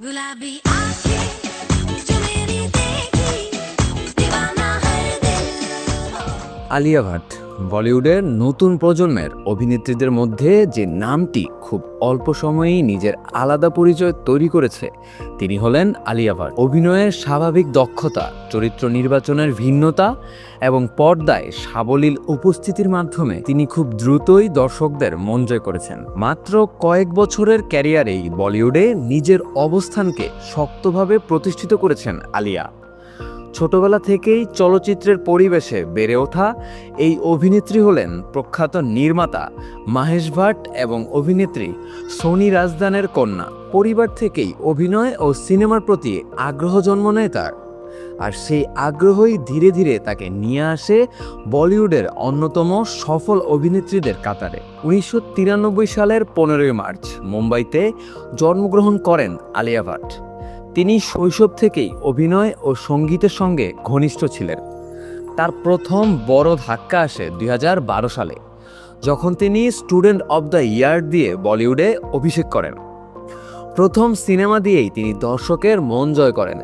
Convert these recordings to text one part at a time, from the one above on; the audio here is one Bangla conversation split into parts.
गुलाबी आंखें जो मेरी देखी दीवाना है दिल। আলিয়া ভাট বলিউডের নতুন প্রজন্মের অভিনেত্রীদের মধ্যে যে নামটি খুব অল্প সময়েই নিজের আলাদা পরিচয় তৈরি করেছে তিনি হলেন আলিয়া ভাট। অভিনয়ের স্বাভাবিক দক্ষতা, চরিত্র নির্বাচনের ভিন্নতা এবং পর্দায় সাবলীল উপস্থিতির মাধ্যমে তিনি খুব দ্রুতই দর্শকদের মন জয় করেছেন। মাত্র কয়েক বছরের ক্যারিয়ারেই বলিউডে নিজের অবস্থানকে শক্তভাবে প্রতিষ্ঠিত করেছেন আলিয়া। ছোটবেলা থেকেই চলচ্চিত্রের পরিবেশে বেড়ে ওঠা এই অভিনেত্রী হলেন প্রখ্যাত নির্মাতা মাহেশ ভাট এবং অভিনেত্রী সোনি রাজদানের কন্যা। পরিবার থেকেই অভিনয় ও সিনেমার প্রতি আগ্রহ জন্ম নেয় তার, আর সেই আগ্রহই ধীরে ধীরে তাকে নিয়ে আসে বলিউডের অন্যতম সফল অভিনেত্রীদের কাতারে। 1993 সালের 15 মার্চ মুম্বাইতে জন্মগ্রহণ করেন আলিয়া ভাট। তিনি শৈশব থেকেই অভিনয় ও সঙ্গীতের সঙ্গে ঘনিষ্ঠ ছিলেন। তার প্রথম বড় ধাক্কা আসে 2012 সালে, যখন তিনি স্টুডেন্ট অব দ্য ইয়ার দিয়ে বলিউডে অভিষেক করেন। প্রথম সিনেমা দিয়েই তিনি দর্শকের মন জয় করেন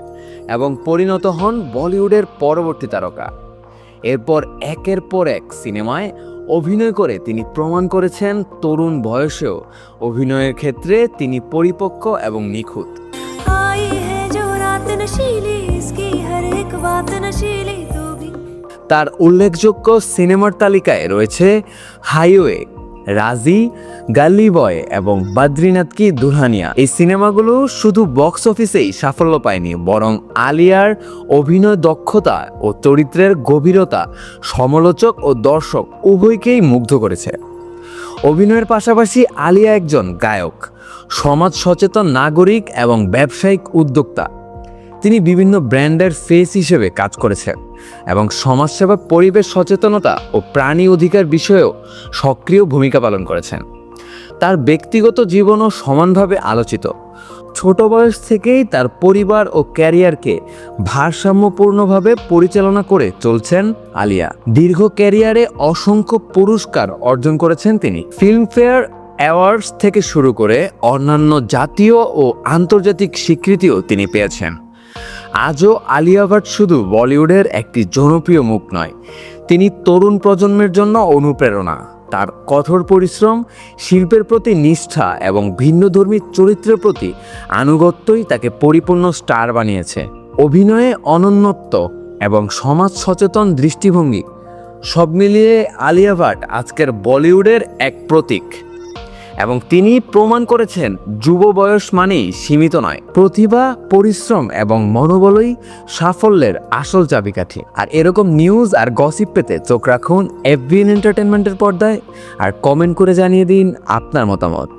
এবং পরিণত হন বলিউডের পরবর্তী তারকা। এরপর একের পর এক সিনেমায় অভিনয় করে তিনি প্রমাণ করেছেন তরুণ বয়সেও অভিনয়ের ক্ষেত্রে তিনি পরিপক্ক এবং নিখুঁত। তার উল্লেখযোগ্য সিনেমার তালিকায় রয়েছে হাইওয়ে, রাজি, গালি বয় এবং বদ্রীনাথ কি দুলহানিয়া। এই সিনেমাগুলো শুধু বক্স অফিসেই সাফল্য পায়নি, বরং আলিয়ার অভিনয় দক্ষতা ও চরিত্রের গভীরতা সমালোচক ও দর্শক উভয়কেই মুগ্ধ করেছে। অভিনয়ের পাশাপাশি আলিয়া একজন গায়ক, সমাজ সচেতন নাগরিক এবং ব্যবসায়িক উদ্যোক্তা। তিনি বিভিন্ন ব্র্যান্ডের ফেস হিসেবে কাজ করেছেন এবং সমাজসেবা, পরিবেশ সচেতনতা ও প্রাণী অধিকার বিষয়েও সক্রিয় ভূমিকা পালন করেছেন। তার ব্যক্তিগত জীবনও সমানভাবে আলোচিত। ছোট বয়স থেকেই তার পরিবার ও ক্যারিয়ারকে ভারসাম্যপূর্ণভাবে পরিচালনা করে চলছেন আলিয়া। দীর্ঘ ক্যারিয়ারে অসংখ্য পুরস্কার অর্জন করেছেন তিনি। ফিল্মফেয়ার অ্যাওয়ার্ডস থেকে শুরু করে অন্যান্য জাতীয় ও আন্তর্জাতিক স্বীকৃতিও তিনি পেয়েছেন। আজও আলিয়া ভাট শুধু বলিউডের একটি জনপ্রিয় মুখ নয়, তিনি তরুণ প্রজন্মের জন্য অনুপ্রেরণা। তার কঠোর পরিশ্রম, শিল্পের প্রতি নিষ্ঠা এবং ভিন্নধর্মী চরিত্রের প্রতি আনুগত্যই তাকে পরিপূর্ণ স্টার বানিয়েছে। অভিনয়ে অনন্যত্ব এবং সমাজ সচেতন দৃষ্টিভঙ্গি সব মিলিয়ে আলিয়া ভাট আজকের বলিউডের এক প্রতীক এবং তিনি প্রমাণ করেছেন যুব বয়স মানেই সীমিত নয়। প্রতিভা, পরিশ্রম এবং মনোবলই সাফল্যের আসল চাবিকাঠি। আর এরকম নিউজ আর গসিপ পেতে চোখ রাখুন এফবিএন এন্টারটেনমেন্টের পর্দায়, আর কমেন্ট করে জানিয়ে দিন আপনার মতামত।